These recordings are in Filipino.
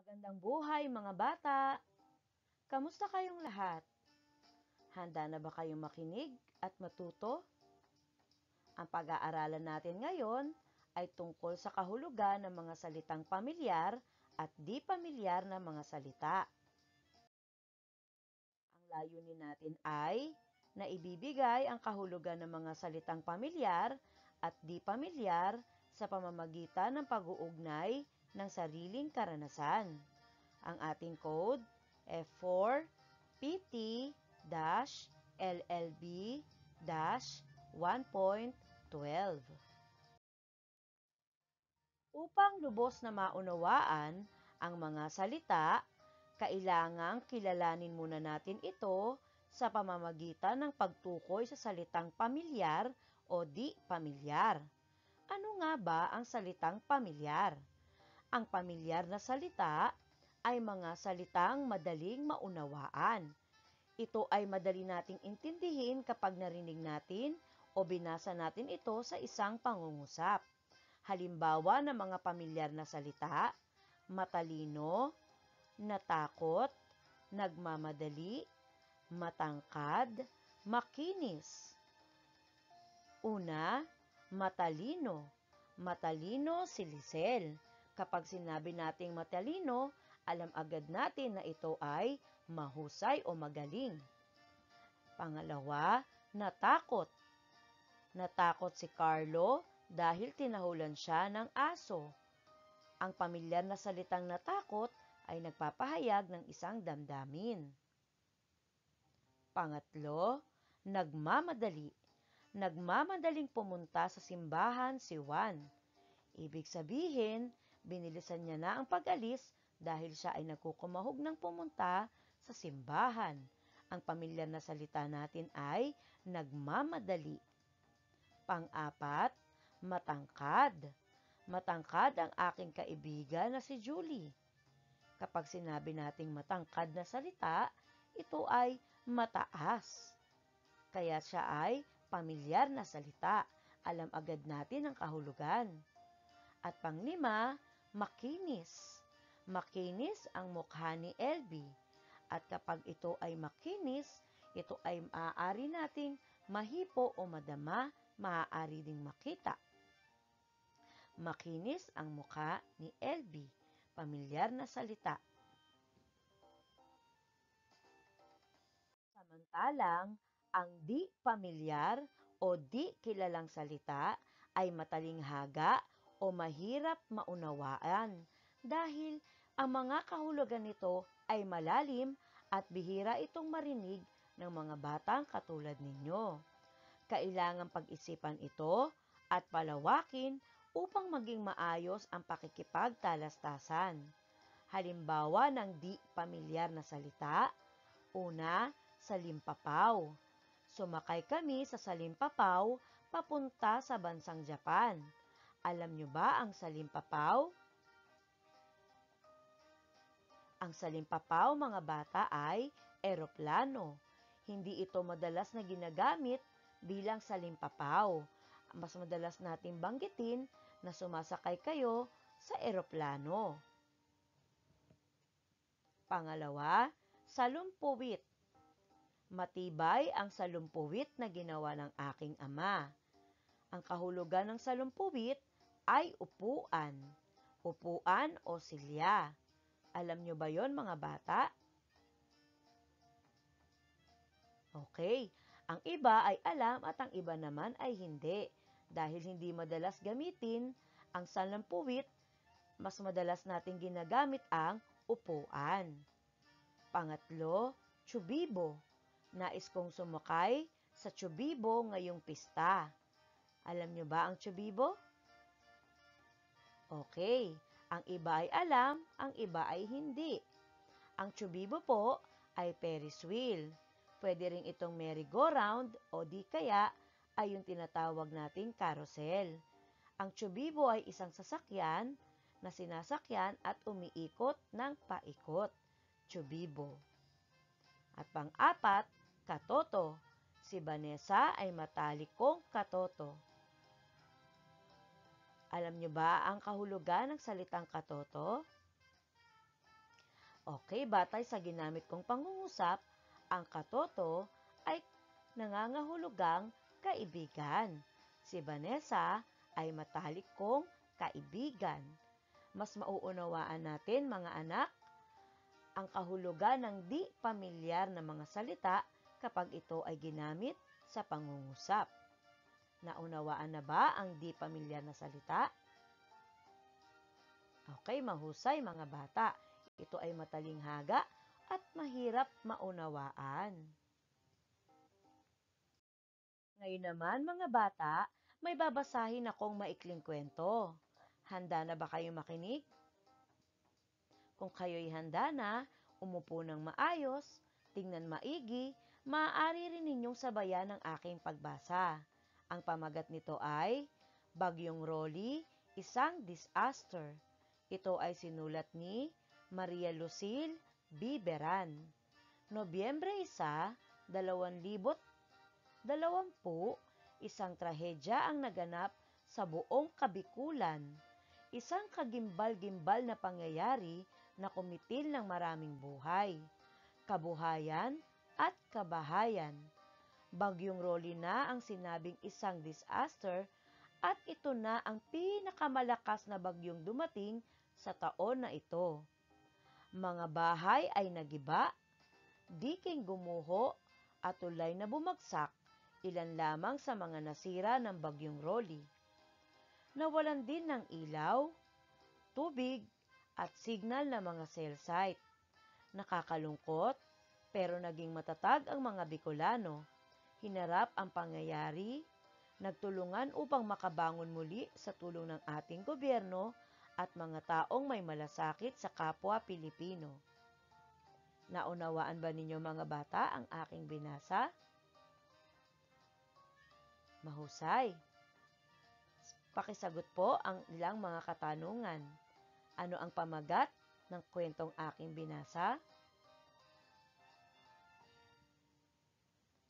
Magandang buhay mga bata! Kamusta kayong lahat? Handa na ba kayong makinig at matuto? Ang pag-aaralan natin ngayon ay tungkol sa kahulugan ng mga salitang pamilyar at di pamilyar na mga salita. Ang layunin natin ay naibibigay ang kahulugan ng mga salitang pamilyar at di pamilyar sa pamamagitan ng pag-uugnay ng sariling karanasan. Ang ating code F4 PT-LLB-1.12. Upang lubos na maunawaan ang mga salita, kailangang kilalanin muna natin ito sa pamamagitan ng pagtukoy sa salitang pamilyar o di pamilyar. Ano nga ba ang salitang pamilyar? Ang pamilyar na salita ay mga salitang madaling maunawaan. Ito ay madali nating intindihin kapag narinig natin o binasa natin ito sa isang pangungusap. Halimbawa ng mga pamilyar na salita: matalino, natakot, nagmamadali, matangkad, makinis. Una, matalino. Matalino si Lisel. Kapag sinabi nating matalino, alam agad natin na ito ay mahusay o magaling. Pangalawa, natakot. Natakot si Carlo dahil tinahulan siya ng aso. Ang pamilyar na salitang natakot ay nagpapahayag ng isang damdamin. Pangatlo, nagmamadali. Nagmamadaling pumunta sa simbahan si Juan. Ibig sabihin, binilisan niya na ang pag-alis dahil siya ay nagkukumahog ng pumunta sa simbahan. Ang pamilyar na salita natin ay nagmamadali. Pang-apat, matangkad. Matangkad ang aking kaibigan na si Julie. Kapag sinabi nating matangkad na salita, ito ay mataas. Kaya siya ay pamilyar na salita. Alam agad natin ang kahulugan. At panglima, makinis. Makinis ang mukha ni Elby. At kapag ito ay makinis, ito ay maaari nating mahipo o madama, maaari ding makita. Makinis ang mukha ni Elby. Pamilyar na salita. Samantalang, ang di pamilyar o di kilalang salita ay matalinghaga o mahirap maunawaan dahil ang mga kahulugan nito ay malalim at bihira itong marinig ng mga batang katulad ninyo. Kailangang pag-isipan ito at palawakin upang maging maayos ang pakikipagtalastasan. Halimbawa ng di pamilyar na salita: una, salimpapaw. Sumakay kami sa salimpapaw papunta sa bansang Japan. Alam nyo ba ang salimpapaw? Ang salimpapaw, mga bata, ay eroplano. Hindi ito madalas na ginagamit bilang salimpapaw. Mas madalas nating banggitin na sumasakay kayo sa eroplano. Pangalawa, salumpuwit. Matibay ang salumpuwit na ginawa ng aking ama. Ang kahulugan ng salumpuwit ay upuan. Upuan o silya. Alam nyo ba yon, mga bata? Okay, ang iba ay alam at ang iba naman ay hindi. Dahil hindi madalas gamitin ang salumpuwit, mas madalas nating ginagamit ang upuan. Pangatlo, tsubibo. Nais kong sumakay sa tsubibo ngayong pista. Alam nyo ba ang tsubibo? Okay, ang iba ay alam, ang iba ay hindi. Ang tsubibo po ay Ferris wheel. Pwede rin itong merry-go-round o di kaya ay yung tinatawag nating carousel. Ang tsubibo ay isang sasakyan na sinasakyan at umiikot ng paikot. Tsubibo. At pang-apat, katoto. Si Vanessa ay matalikong katoto. Alam nyo ba ang kahulugan ng salitang katoto? Okay, batay sa ginamit kong pangungusap, ang katoto ay nangangahulugang kaibigan. Si Vanessa ay matalik kong kaibigan. Mas mauunawaan natin, mga anak, ang kahulugan ng di pamilyar na mga salita kapag ito ay ginamit sa pangungusap. Naunawaan na ba ang di pamilyar na salita? Okay, mahusay mga bata. Ito ay matalinghaga at mahirap maunawaan. Ngayon naman mga bata, may babasahin akong maikling kwento. Handa na ba kayo makinig? Kung kayo'y handa na, umupo ng maayos, tingnan maigi, maaari rin ninyong sabayan ang aking pagbasa. Ang pamagat nito ay Bagyong Rolly, Isang Disaster. Ito ay sinulat ni Maria Lucille Biberan. Nobyembre 1, 2020, isang trahedya ang naganap sa buong Kabikulan. Isang kagimbal-gimbal na pangyayari na kumitil ng maraming buhay, kabuhayan at kabahayan. Bagyong Rolly na ang sinabing isang disaster at ito na ang pinakamalakas na bagyong dumating sa taon na ito. Mga bahay ay nagiba, diking gumuho at tulay na bumagsak, ilan lamang sa mga nasira ng Bagyong Rolly. Nawalan din ng ilaw, tubig at signal na mga cell site. Nakakalungkot pero naging matatag ang mga Bicolano. Hinarap ang pangyayari, nagtulungan upang makabangon muli sa tulong ng ating gobyerno at mga taong may malasakit sa kapwa Pilipino. Naunawaan ba ninyo mga bata ang aking binasa? Mahusay. Pakisagot po ang ilang mga katanungan. Ano ang pamagat ng kwentong aking binasa?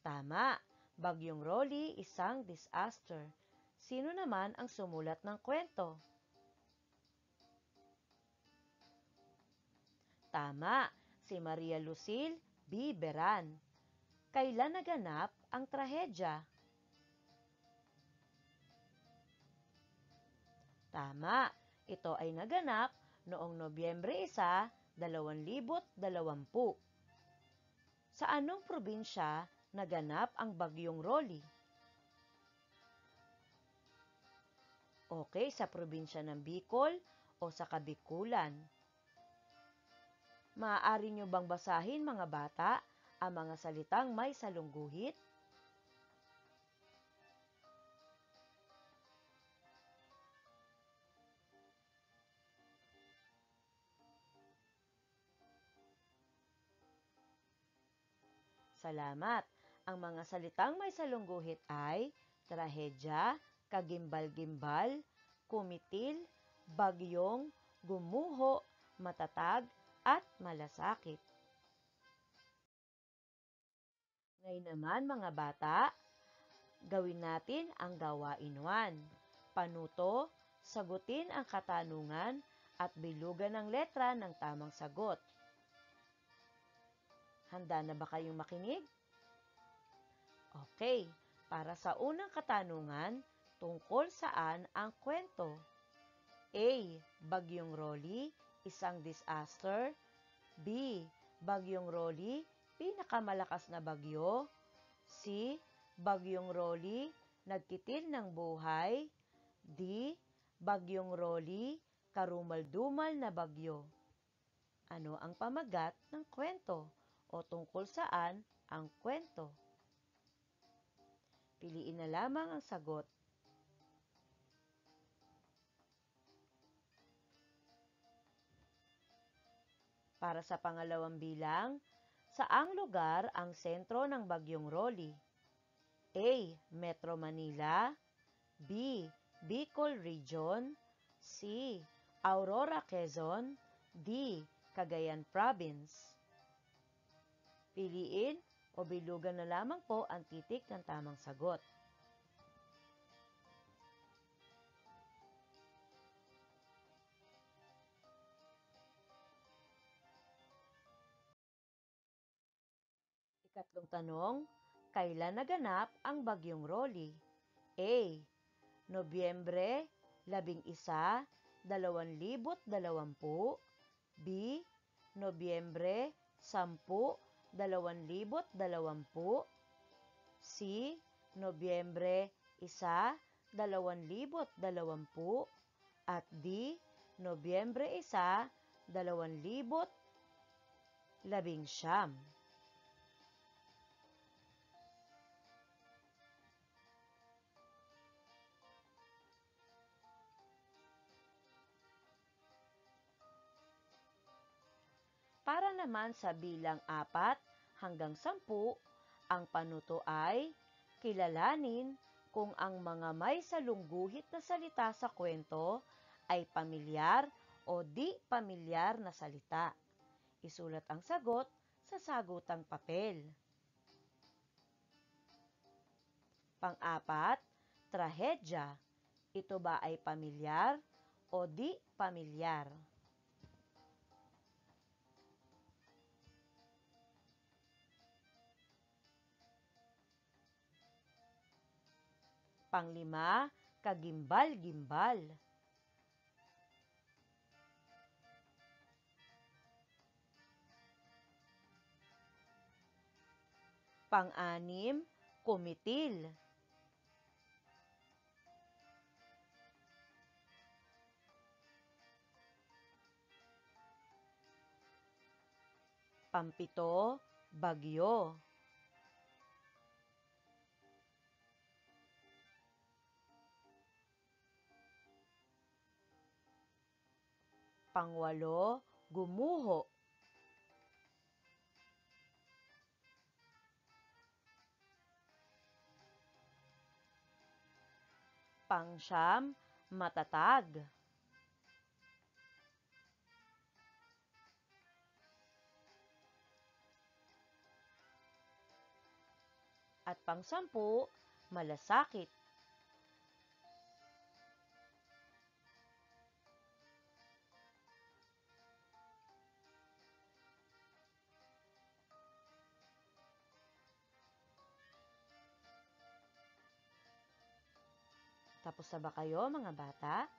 Tama, Bagyong Rolly, Isang Disaster. Sino naman ang sumulat ng kwento? Tama, si Maria Lucille Biberan. Kailan naganap ang trahedya? Tama, ito ay naganap noong Nobyembre 1, 2020. Sa anong probinsya naganap ang Bagyong Rolly? Okay, sa probinsya ng Bicol o sa Kabikulan? Maaari nyo bang basahin mga bata ang mga salitang may salungguhit? Salamat! Ang mga salitang may salungguhit ay trahedya, kagimbal-gimbal, kumitil, bagyong, gumuho, matatag, at malasakit. Ngayon naman mga bata, gawin natin ang gawain 1. Panuto, sagutin ang katanungan at bilugan ng letra ng tamang sagot. Handa na ba kayong makinig? Okay, para sa unang katanungan, tungkol saan ang kwento? A. Bagyong Rolly, Isang Disaster. B. Bagyong Rolly, Pinakamalakas na Bagyo. C. Bagyong Rolly, Nagtitil ng Buhay. D. Bagyong Rolly, Karumal-dumal na Bagyo. Ano ang pamagat ng kwento o tungkol saan ang kwento? Piliin na lamang ang sagot. Para sa pangalawang bilang, saang lugar ang sentro ng Bagyong Rolly? A. Metro Manila. B. Bicol Region. C. Aurora, Quezon. D. Cagayan Province. Piliin o bilugan na lamang po ang titik ng tamang sagot. Ikatlong tanong, kailan naganap ang Bagyong Rolly? A. Nobyembre 11, 2020. B. Nobyembre 10, 2020. C. Nobyembre 1, 2020. At D. Nobyembre 1, 2019. Para naman sa bilang 4 hanggang 10, ang panuto ay kilalanin kung ang mga may salungguhit na salita sa kwento ay pamilyar o di pamilyar na salita. Isulat ang sagot sa sagutang papel. Pang-4, trahedya. Ito ba ay pamilyar o di pamilyar? Pang-5, kagimbal-gimbal. Pang-6, kumitil. Pang-7, bagyo. Pang-8, gumuho. Pang-9, matatag. At pang-10, malasakit. Tapos na ba kayo, mga bata?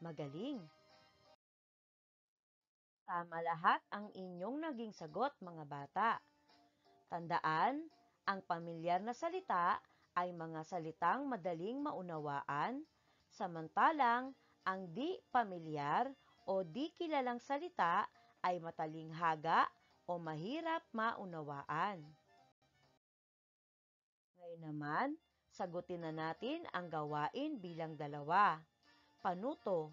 Magaling! Tama lahat ang inyong naging sagot, mga bata. Tandaan, ang pamilyar na salita ay mga salitang madaling maunawaan, samantalang ang di pamilyar o di kilalang salita ay matalinghaga o mahirap maunawaan. Ngayon naman, sagutin na natin ang gawain bilang 2. Panuto.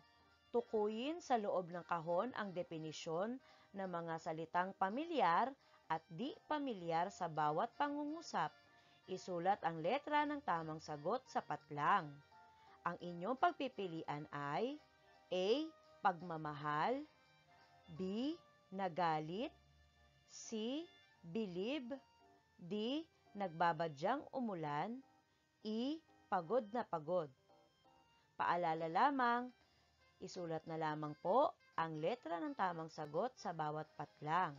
Tukuyin sa loob ng kahon ang definisyon ng mga salitang pamilyar at di pamilyar sa bawat pangungusap. Isulat ang letra ng tamang sagot sa patlang. Ang inyong pagpipilian ay A. Pagmamahal, B. Nagalit, C. Bilib, D. Nagbabadyang umulan, E. Pagod na pagod. Paalala lamang, isulat na lamang po ang letra ng tamang sagot sa bawat patlang.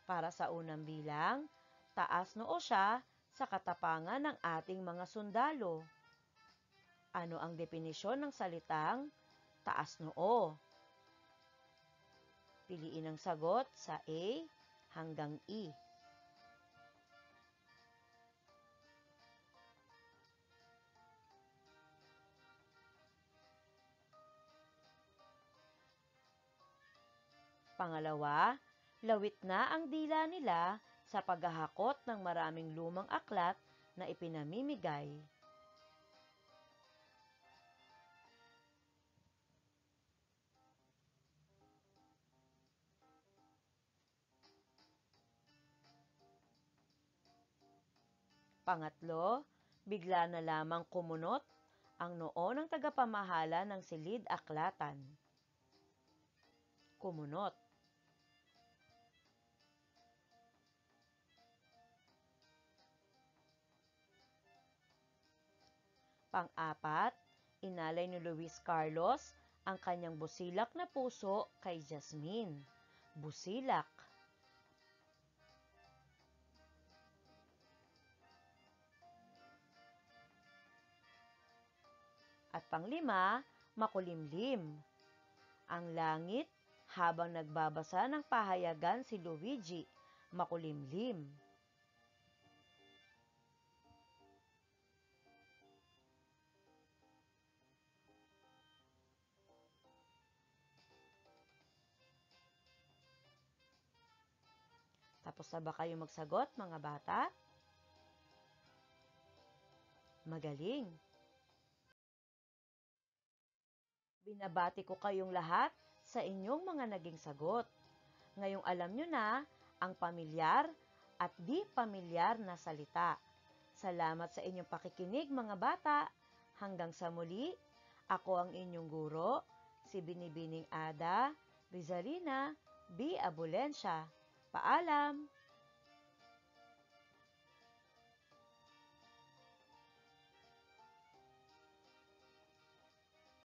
Para sa unang bilang, taas noo siya sa katapangan ng ating mga sundalo. Ano ang definisyon ng salitang taas noo? Piliin ang sagot sa A hanggang E. Pangalawa, lawit na ang dila nila sa paghahakot ng maraming lumang aklat na ipinamimigay. Pangatlo, bigla na lamang kumunot ang noo ng tagapamahala ng silid-aklatan. Kumunot. Pang-apat, inalay ni Luis Carlos ang kanyang busilak na puso kay Jasmine. busilak. At panglima, makulimlim. Ang langit habang nagbabasa ng pahayagan si Luigi, makulimlim. Tapos na ba kayo magsagot, mga bata? Magaling! Binabati ko kayong lahat sa inyong mga naging sagot. Ngayong alam nyo na ang pamilyar at di pamilyar na salita. Salamat sa inyong pakikinig, mga bata. Hanggang sa muli, ako ang inyong guro, si Binibining Ada Rizalina B. Abulencia. Paalam!